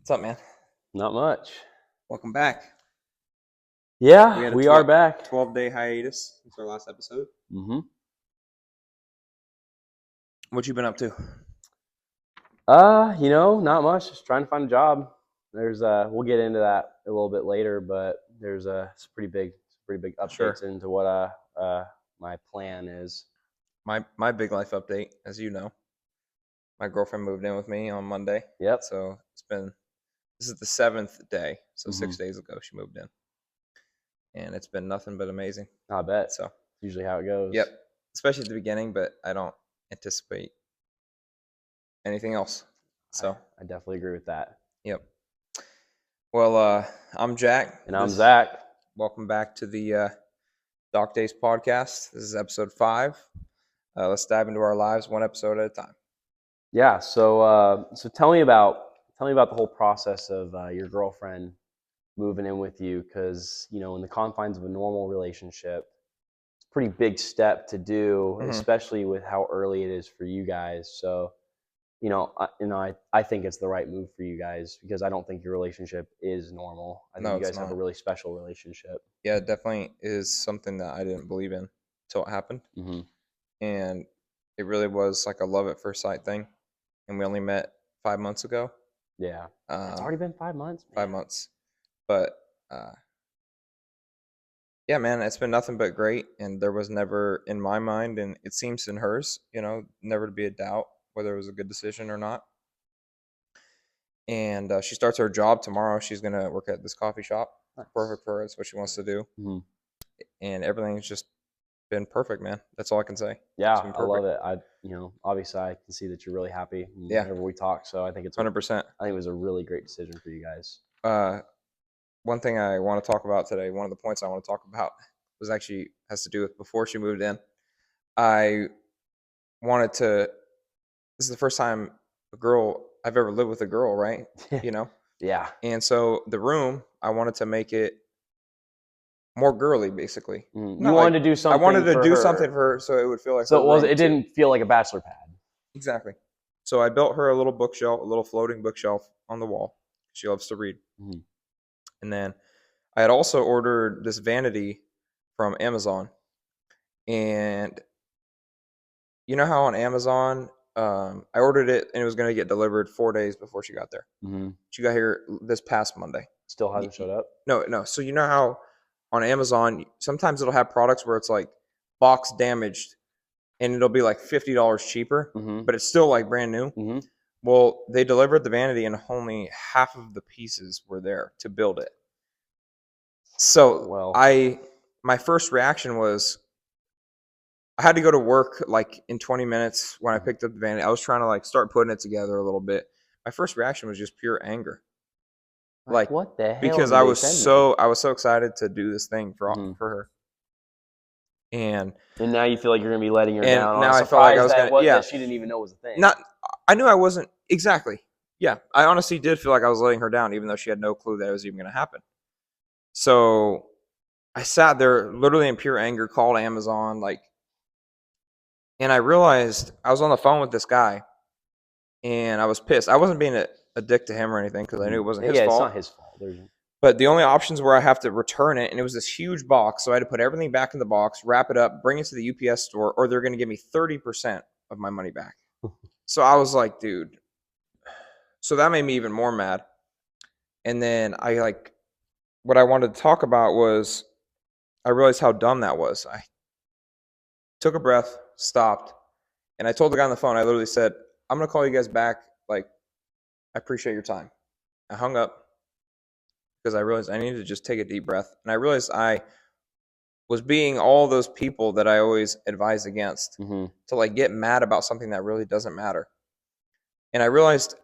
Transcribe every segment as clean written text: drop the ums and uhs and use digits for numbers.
What's up, man? Not much. Welcome back. Yeah, had we are back. 12-day hiatus since our last episode. Mm-hmm. What you been up to? Not much. Just trying to find a job. We'll get into that a little bit later, but there's some pretty big updates into what my plan is. My big life update, as you know, my girlfriend moved in with me on Monday. Yep. So this is the 7th day. So 6 days ago she moved in, and it's been nothing but amazing. I bet. So usually how it goes. Yep. Especially at the beginning, but I don't anticipate anything else. So I definitely agree with that. Yep. Well, I'm Jack. And I'm Zach. Welcome back to the Doc Days podcast. This is episode 5. Let's dive into our lives one episode at a time. Yeah. So tell me about the whole process of your girlfriend moving in with you, because in the confines of a normal relationship, it's a pretty big step to do, especially with how early it is for you guys. So I think it's the right move for you guys, because I don't think your relationship is normal. I think you guys have a really special relationship. Yeah, it definitely is something that I didn't believe in until it happened. Mm-hmm. And it really was like a love at first sight thing. And we only met 5 months ago. Yeah. It's already been 5 months. Man. 5 months. But yeah, man, it's been nothing but great. And there was never in my mind, and it seems in hers, never to be a doubt whether it was a good decision or not. And she starts her job tomorrow. She's going to work at this coffee shop. Nice. Perfect for her. That's what she wants to do. Mm-hmm. And everything's just been perfect, man. That's all I can say. Yeah, I love it. Obviously I can see that you're really happy whenever we talk. So I think it's 100%. I think it was a really great decision for you guys. One thing I want to talk about today, one of the points I want to talk about has to do with before she moved in. This is the first time I've ever lived with a girl, right? Yeah. And so the room, I wanted to make it more girly, basically. You wanted to do something. I wanted to do something for her, so it would feel like. So it didn't feel like a bachelor pad. Exactly. So I built her a little bookshelf, a little floating bookshelf on the wall. She loves to read. Mm-hmm. And then I had also ordered this vanity from Amazon, and you know how on Amazon, I ordered it and it was going to get delivered 4 days before she got there. Mm-hmm. She got here this past Monday. Still hasn't showed up? No. So you know how on Amazon, sometimes it'll have products where it's like box damaged and it'll be like $50 cheaper, but it's still like brand new. Mm-hmm. Well, they delivered the vanity and only half of the pieces were there to build it. So my first reaction was, I had to go to work like in 20 minutes when I picked up the vanity. I was trying to like start putting it together a little bit. My first reaction was just pure anger. Like what the hell? Because I was so excited to do this thing for her. And now you feel like you're gonna be letting her down. Now I felt like I was that she didn't even know was a thing. I knew I wasn't exactly. Yeah, I honestly did feel like I was letting her down, even though she had no clue that it was even going to happen. So I sat there literally in pure anger, called Amazon, and I realized I was on the phone with this guy, and I was pissed. I wasn't being a dick to him or anything, because I knew it wasn't his fault. It's not his fault. But the only options were I have to return it, and it was this huge box, so I had to put everything back in the box, wrap it up, bring it to the UPS store, or they're going to give me 30% of my money back. So I was like, dude. So that made me even more mad. And then what I wanted to talk about was, I realized how dumb that was. I took a breath, stopped, and I told the guy on the phone, I literally said, I'm going to call you guys back. I appreciate your time. I hung up because I realized I needed to just take a deep breath. And I realized I was being all those people that I always advise against, to get mad about something that really doesn't matter. And I realized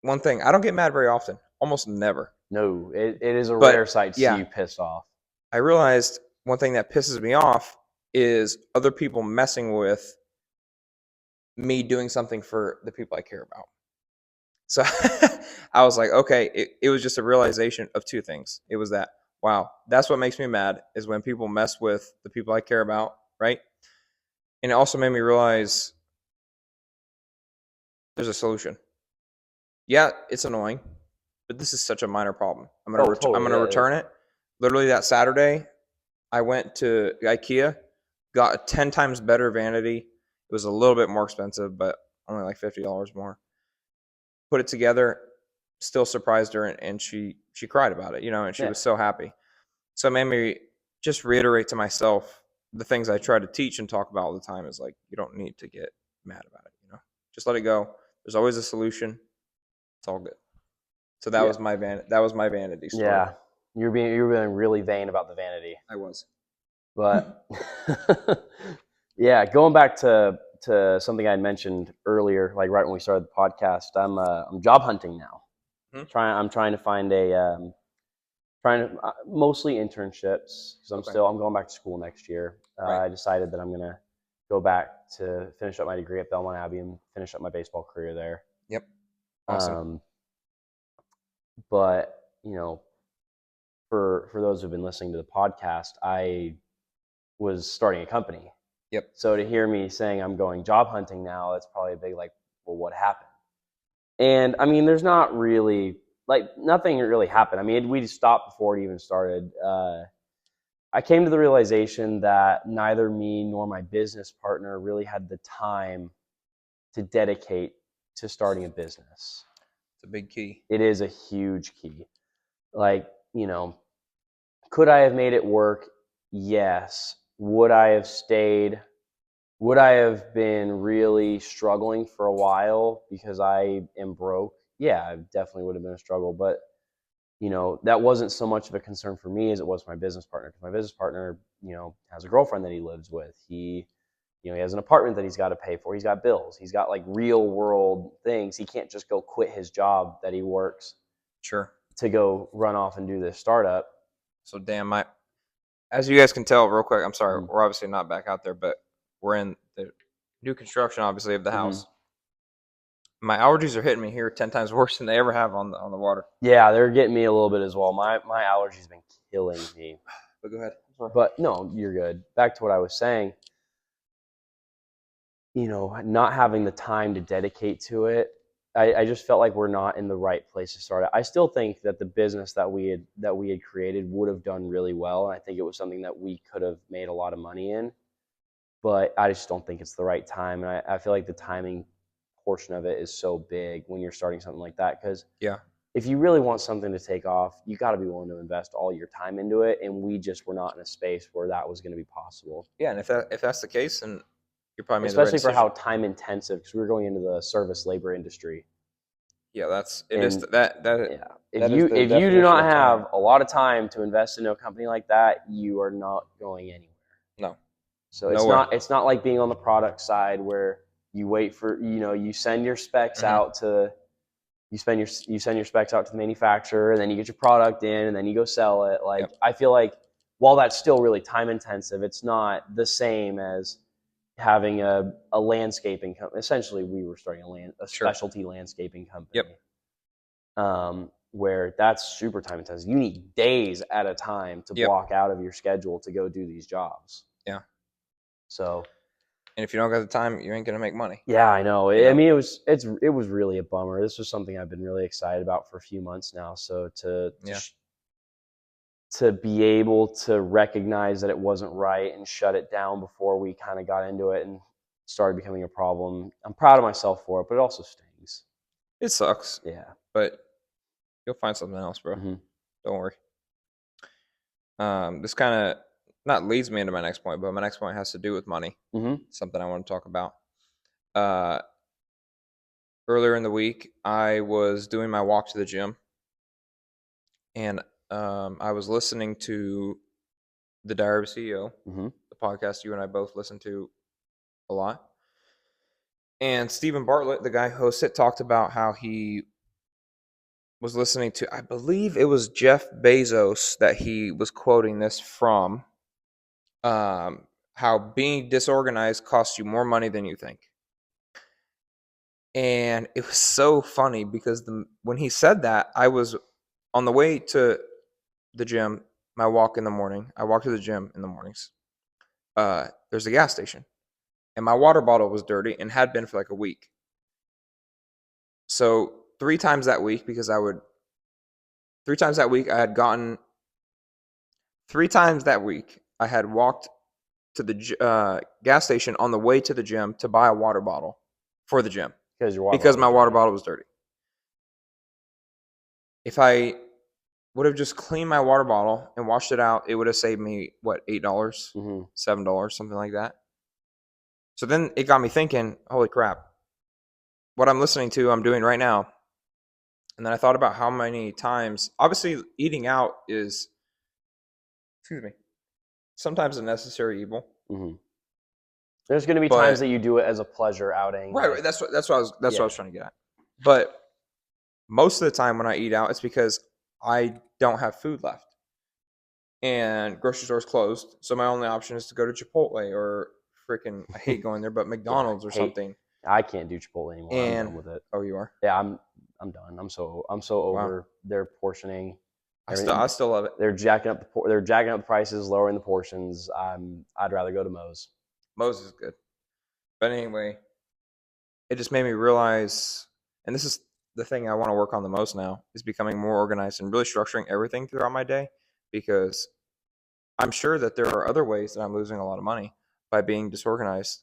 one thing, I don't get mad very often, almost never. No, it is a rare sight to see you pissed off. I realized one thing that pisses me off is other people messing with me doing something for the people I care about. So I was like, okay, it was just a realization of two things. It was that, wow, that's what makes me mad, is when people mess with the people I care about, right? And it also made me realize there's a solution. Yeah, it's annoying. but this is such a minor problem. Oh, I'm totally. gonna Yeah. return it. Literally that Saturday, I went to IKEA, got a 10 times better vanity. It was a little bit more expensive, but only like $50 more. Put it together, still surprised her, and she cried about it, and she Yeah. was so happy. So it made me just reiterate to myself the things I try to teach and talk about all the time is like, you don't need to get mad about it. Just let it go. There's always a solution. It's all good. So Yeah. that was my vanity story. Yeah. You're being really vain about the vanity. I was. But yeah, going back to something I had mentioned earlier, like right when we started the podcast, I'm job hunting now. Hmm? I'm trying to find trying to mostly internships because Okay. I'm going back to school next year. Right. I decided that I'm gonna go back to finish up my degree at Belmont Abbey and finish up my baseball career there. Yep. Awesome. Um, but for those who've been listening to the podcast, I was starting a company. Yep. So to hear me saying I'm going job hunting now, it's probably a big like, well, what happened? And I mean, there's not really like nothing really happened. I mean, we stopped before it even started. I came to the realization that neither me nor my business partner really had the time to dedicate to starting a business. It's a big key. It is a huge key. Like, could I have made it work? Yes. Would I have stayed? Would I have been really struggling for a while because I am broke? Yeah, it definitely would have been a struggle. But, that wasn't so much of a concern for me as it was for my business partner. Because my business partner, has a girlfriend that he lives with. He has an apartment that he's got to pay for. He's got bills. He's got like real world things. He can't just go quit his job that he works Sure. to go run off and do this startup. So as you guys can tell, real quick, I'm sorry, Mm-hmm. we're obviously not back out there, but we're in the new construction, obviously, of the Mm-hmm. house. My allergies are hitting me here 10 times worse than they ever have on the water. Yeah, they're getting me a little bit as well. My allergies been killing me. But go ahead. Sorry. But no, you're good. Back to what I was saying. Not having the time to dedicate to it, I just felt like we're not in the right place to start it. I still think that the business that we had created would have done really well, and I think it was something that we could have made a lot of money in. But I just don't think it's the right time, and I feel like the timing portion of it is so big when you're starting something like that because Yeah. if you really want something to take off, you got to be willing to invest all your time into it. And we just were not in a space where that was going to be possible, Yeah, and if that's the case, then you probably made the right especially for how decision. time intensive, because we were going into the service labor industry. Yeah, it is And yeah, that is the if you do definition not of time. have a lot of time to invest into a company like that, you are not going anywhere. No, So no way. it's not like being on the product side where you wait for you send your specs Hmm. out to you send your specs out to the manufacturer and then you get your product in and then you go sell it. Like Yep. I feel like while that's still really time intensive, it's not the same as having a landscaping company. Essentially, we were starting a Sure. specialty landscaping company. Yep. Where that's super time intensive. You need days at a time to Yep. block out of your schedule to go do these jobs. Yeah. So And if you don't got the time, you ain't gonna make money. yeah, I know. You I know? mean, it was really a bummer. This was something I've been really excited about for a few months now. So Yeah. to be able to recognize that it wasn't right and shut it down before we kind of got into it and started becoming a problem. I'm proud of myself for it, but it also stings. It sucks, Yeah. but you'll find something else, bro. Mm-hmm. Don't worry. This kind of not leads me into my next point, but my next point has to do with money. Mm-hmm. Something I want to talk about. Uh, Earlier in the week, I was doing my walk to the gym, and I was listening to the Diary of a CEO, Mm-hmm. the podcast you and I both listen to a lot. And Stephen Bartlett, the guy who hosts it, talked about how he was listening to, I believe it was Jeff Bezos that he was quoting this from, how being disorganized costs you more money than you think. And it was so funny because when he said that, I was on the way to the gym, my walk in the morning. I walk to the gym in the mornings. There's a gas station, and my water bottle was dirty and had been for like a week. So 3 times that week, because I would 3 times that week, I had gotten 3 times that week, I had walked to the gas station on the way to the gym to buy a water bottle for the gym Because your water because bottle my was water dirty. bottle was dirty. If I would have just cleaned my water bottle and washed it out, it would have saved me what, $8, Mm-hmm. $7, something like that. So then it got me thinking, holy crap, what I'm listening to, I'm doing right now. And then I thought about how many times, obviously, eating out is, excuse me, sometimes a necessary evil. Mm-hmm. There's going to be times But that you do it as a pleasure outing. right, that's what I Yeah. was trying to get at. But most of the time when I eat out, it's because I don't have food left, and grocery store's closed. So my only option is to go to Chipotle or freaking, I hate going there, but Yeah. McDonald's or something. I can't do Chipotle anymore. I'm And done with it. oh, you are? Yeah, I'm done. I'm so Wow. over their portioning. I Everything. still love it. They're jacking up the prices, lowering the portions. I'd rather go to Moe's. Moses is good. But anyway, it just made me realize, and this is the thing I want to work on the most now, is becoming more organized and really structuring everything throughout my day, because I'm sure that there are other ways that I'm losing a lot of money by being disorganized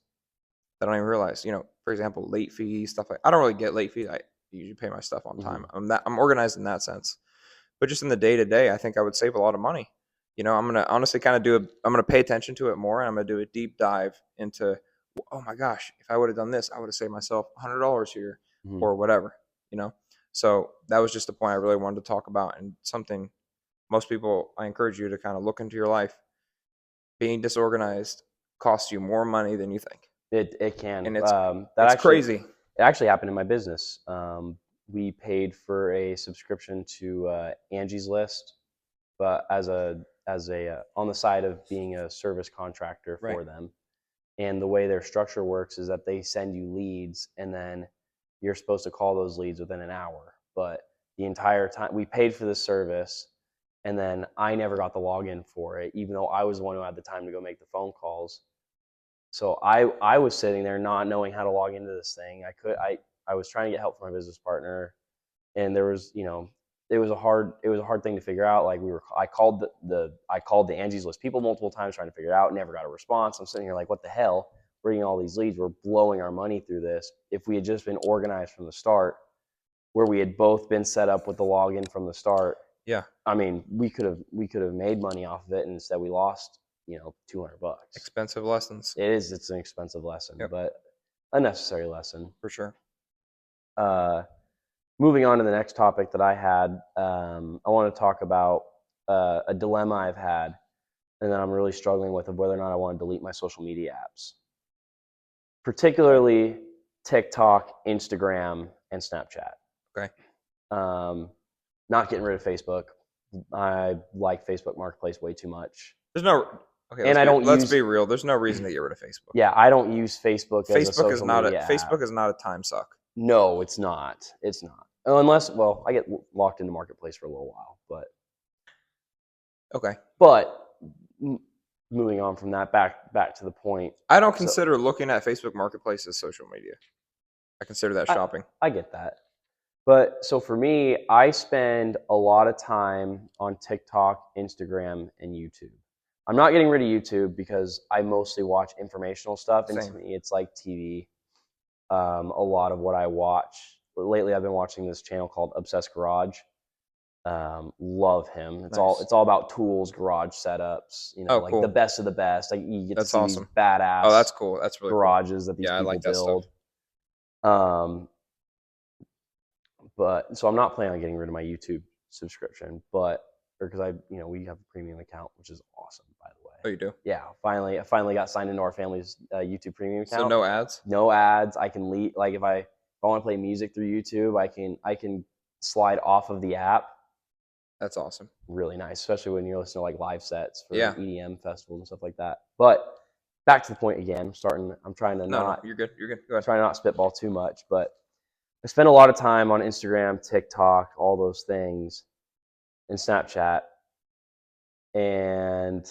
that I don't even realize. For example, late fees, stuff like. I don't really get late fees. I usually pay my stuff on time. Mm-hmm. I'm organized in that sense. But just in the day to day, I think I would save a lot of money. I'm gonna honestly kind of I'm gonna pay attention to it more, and I'm gonna do a deep dive into, oh my gosh, if I would have done this, I would have saved myself $100 here, Mm-hmm. or whatever. You know. So that was just the point I really wanted to talk about, and something most people, I encourage you to kind of look into your life. Being disorganized costs you more money than you think, It can. and it's That it's actually crazy. it actually happened in my business. We paid for a subscription to Angie's List, but as a on the side of being a service contractor Right. for them. And the way their structure works is that they send you leads, and then you're supposed to call those leads within an hour. But the entire time we paid for this service, and then I never got the login for it, even though I was the one who had the time to go make the phone calls. So I was sitting there not knowing how to log into this thing. I was trying to get help from my business partner, and there was it was a hard thing to figure out. Like I called the Angie's List people multiple times trying to figure it out, never got a response. I'm sitting here like, what the hell? We're getting all these leads, we're blowing our money through this. If we had just been organized from the start, where we had both been set up with the login from the start, Yeah. I mean, we could have made money off of it, and instead we lost, $200. Expensive lessons. It's an expensive lesson, Yep. but a necessary lesson. For sure. Uh, Moving on to the next topic that I had, I want to talk about a dilemma I've had, and that I'm really struggling with, of whether or not I want to delete my social media apps, particularly TikTok, Instagram, and Snapchat. Okay. Not getting rid of Facebook. I like Facebook Marketplace way too much. There's no. Okay. And Let's be real. There's no reason to get rid of Facebook. Yeah, I don't use Facebook as a Facebook is social not a media app. Facebook is not a time suck. No, it's not. It's not. Unless, well, I get locked into Marketplace for a little while, but Okay. Moving on from that, back to the point. I don't consider looking at Facebook Marketplace as social media. I consider that shopping. I get that. But so for me, I spend a lot of time on TikTok, Instagram, and YouTube. I'm not getting rid of YouTube because I mostly watch informational stuff, and to Same. me, it's like TV. A lot of what I watch lately, I've been watching this channel called Obsessed Garage. Love him. It's Nice. all about tools, garage setups. Oh, like cool. the best of the best. Like you get That's to see awesome. these badass. Oh, that's cool. That's really garages that these I people like that build. stuff. But so I'm not planning on getting rid of my YouTube subscription, because we have a premium account, which is awesome, by the way. Oh, you do? Yeah, I finally got signed into our family's YouTube premium account. So no ads? No ads. I can leave, like if I want to play music through YouTube, I can slide off of the app. That's awesome. Really nice, especially when you're listening to like live sets for EDM festivals and stuff like that. But back to the point again. I'm trying to No, you're good. You're good. Go ahead. Trying to not spitball too much, but I spend a lot of time on Instagram, TikTok, all those things, and Snapchat. And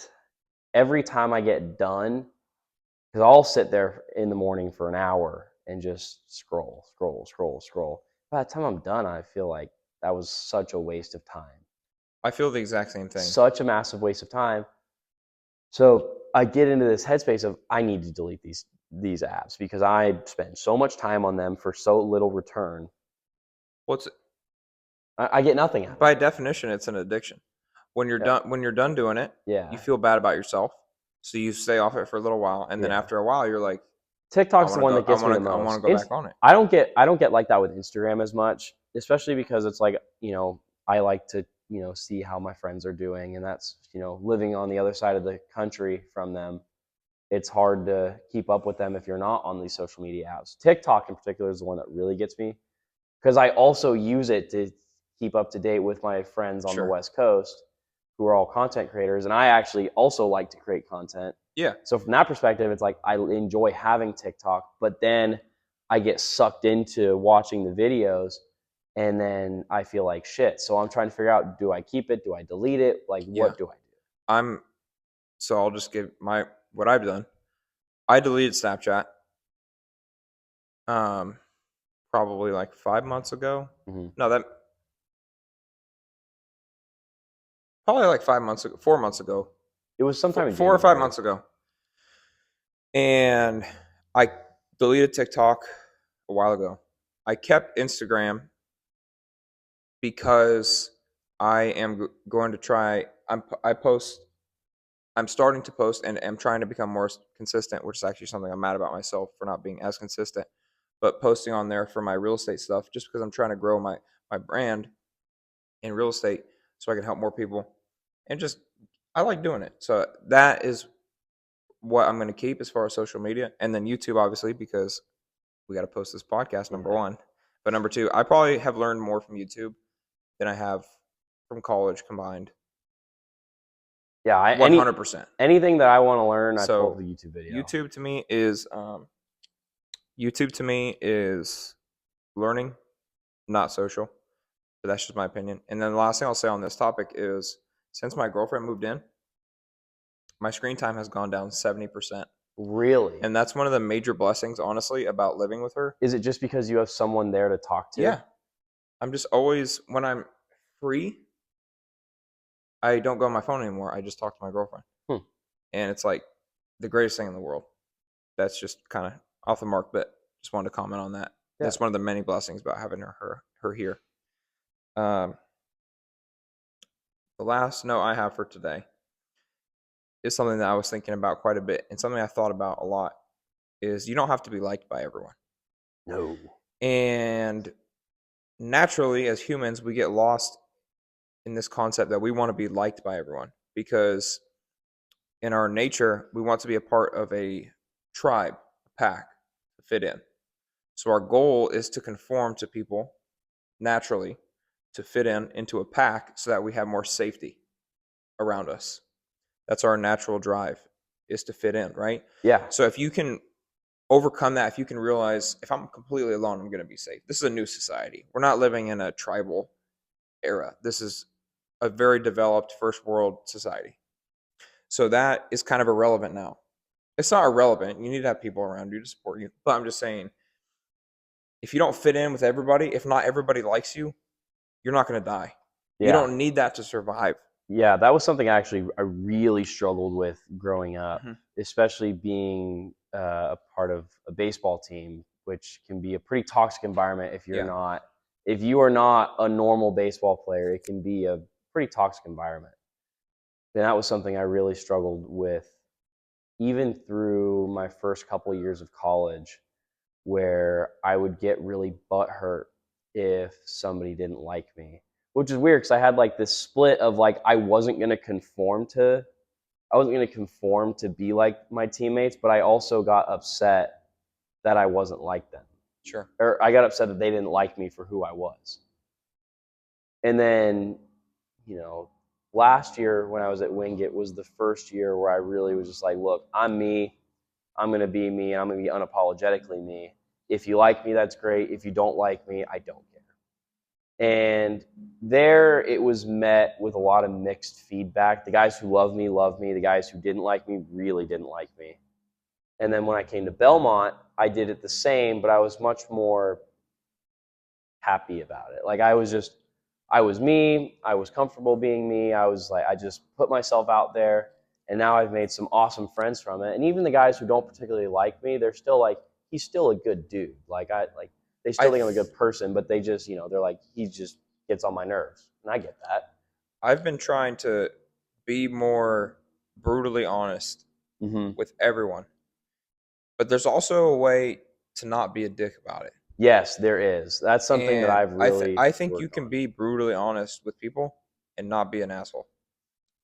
every time I get done, because I'll sit there in the morning for an hour and just scroll. By the time I'm done, I feel like that was such a waste of time. I feel the exact same thing. Such a massive waste of time. So I get into this headspace of I need to delete these apps because I spend so much time on them for so little return. What's I get nothing out of By it. definition, it's an addiction. Yeah, When you're done doing it, you yeah, feel bad about yourself. So you stay off it for a little while, and then yeah. after a while, you're like, TikTok's the one that gets me the I want to most. go back on it. I don't get like that with Instagram as much, especially because it's like, I like to, see how my friends are doing, and that's, living on the other side of the country from them. It's hard to keep up with them if you're not on these social media apps. TikTok in particular is the one that really gets me because I also use it to keep up to date with my friends on the Sure. West Coast who are all content creators, and I actually also like to create content. Yeah. So from that perspective, it's like I enjoy having TikTok, but then I get sucked into watching the videos and then I feel like shit. So I'm trying to figure out, do I keep it? Do I delete it? Like, Yeah. what do I do? I'm so I'll just give my what I've done. I deleted Snapchat um probably like 5 months ago. Mm-hmm. No, that probably like 5 months ago, 4 months ago, It was sometime in 4 or 5 months January. ago. And I deleted TikTok a while ago. I kept Instagram because I am going to try. I post. I'm starting to post and am trying to become more consistent, which is actually something I'm mad about myself for not being as consistent. But posting on there for my real estate stuff, just because I'm trying to grow my brand in real estate, so I can help more people, and just I like doing it. So that is what I'm going to keep as far as social media, and then YouTube, obviously, because we got to post this podcast. Number Yeah. one, but number two, I probably have learned more from YouTube than I have from college combined. Yeah. 100%. Anything that I want to learn, I pull up So the YouTube video. YouTube to me is YouTube to me is learning, not social. But that's just my opinion. And then the last thing I'll say on this topic is since my girlfriend moved in, my screen time has gone down 70%. Really? And that's one of the major blessings, honestly, about living with her. Is it just because you have someone there to talk to? Yeah. I'm just always, when I'm free, I don't go on my phone anymore. I just talk to my girlfriend. Hmm. And it's like the greatest thing in the world. That's just kind of off the mark, but just wanted to comment on that. Yeah. That's one of the many blessings about having her here. Um, the last note I have for today is something that I was thinking about quite a bit, and something I thought about a lot is you don't have to be liked by everyone. No. And naturally, as humans, we get lost in this concept that we want to be liked by everyone because in our nature, we want to be a part of a tribe, a pack, to fit in. So our goal is to conform to people naturally, to fit in into a pack so that we have more safety around us. That's our natural drive, is to fit in, right? Yeah. So if you can overcome that, if you can realize if I'm completely alone, I'm going to be safe. This is a new society. We're not living in a tribal era. This is a very developed first world society. So that is kind of irrelevant now. It's not irrelevant. You need to have people around you to support you. But I'm just saying, if you don't fit in with everybody, if not everybody likes you, you're not going to die. You Yeah. don't need that to survive. Yeah, that was something I really struggled with growing up, Mm-hmm. especially being a part of a baseball team, which can be a pretty toxic environment Yeah. if you are not a normal baseball player, it can be a pretty toxic environment. And that was something I really struggled with even through my first couple of years of college, where I would get really butthurt if somebody didn't like me, which is weird because I had like this split of like I wasn't gonna conform to be like my teammates, but I also got upset that I wasn't like them, Sure. or I got upset that they didn't like me for who I was. And then, you know, last year when I was at Wingate was the first year where I really was just like, look, I'm me. I'm going to be me, and I'm going to be unapologetically me. If you like me, that's great. If you don't like me, I don't care. And there it was met with a lot of mixed feedback. The guys who loved me loved me. The guys who didn't like me really didn't like me. And then when I came to Belmont, I did it the same, but I was much more happy about it. Like I was me. I was comfortable being me. I was like, I just put myself out there, and now I've made some awesome friends from it. And even the guys who don't particularly like me, they're still like, he's still a good dude. They I still think I'm a good person, but they just, they're like, he just gets on my nerves, and I get that. I've been trying to be more brutally honest Mm-hmm. with everyone, but there's also a way to not be a dick about it. Yes, there is. That's something that And I've really I think you worked can on. be brutally honest with people and not be an asshole.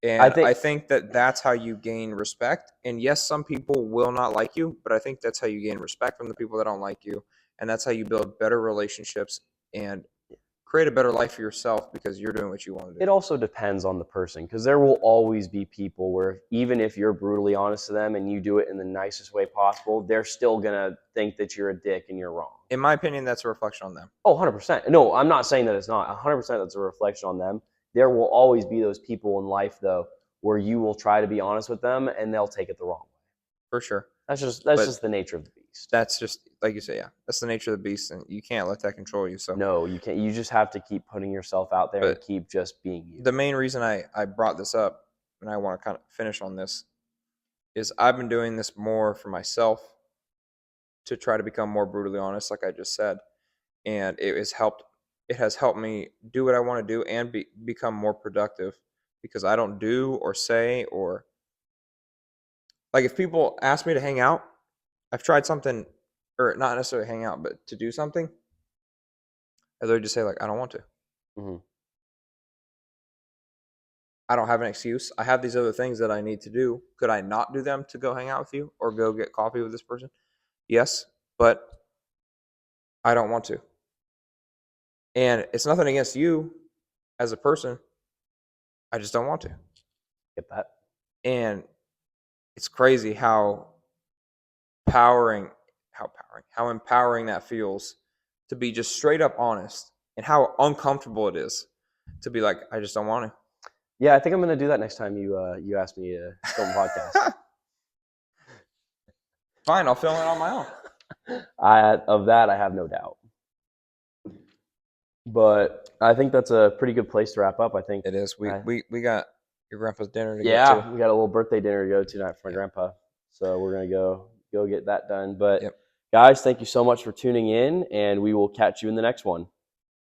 I And think I think that that's how you gain respect. And yes, some people will not like you, but I think that's how you gain respect from the people that don't like you. And that's how you build better relationships and create a better life for yourself because you're doing what you want to do. it also depends on the person, because there will always be people where even if you're brutally honest to them and you do it in the nicest way possible, they're still going to think that you're a dick and you're wrong. In my opinion, that's a reflection on them. Oh, 100%. No, I'm not saying that it's not. 100% that's a reflection on them. There will always be those people in life, though, where you will try to be honest with them and they'll take it the wrong way. For sure. That's just But the nature of the beast. that's just like you say, yeah. That's the nature of the beast, and you can't let that control you. So, No, you can't. You just have to keep putting yourself out there and but keep just being you. the main reason I brought this up, and I want to kind of finish on this, is I've been doing this more for myself to try to become more brutally honest, like I just said, and it has helped. It has helped me do what I want to do and become more productive because I don't do or say or like if people ask me to hang out, I've tried something, or not necessarily hang out, but to do something, I literally just say like I don't want to. Mm-hmm. I don't have an excuse. I have these other things that I need to do. Could I not do them to go hang out with you or go get coffee with this person? Yes, but I don't want to. And it's nothing against you as a person. I just don't want to. Get that? And it's crazy powering, how empowering that feels to be just straight up honest and how uncomfortable it is to be like, I just don't want Yeah, I think I'm going to do that next time you ask me to film a podcast. to. Fine, I'll film it on my own. Of that, I have no doubt. But I think that's a pretty good place to wrap up. I think It is. I, We got your grandpa's dinner to get yeah, to. we got a little birthday dinner to go to tonight for my Yep. grandpa, so we're gonna go get that done. But Yep. guys, thank you so much for tuning in, and we will catch you in the next one.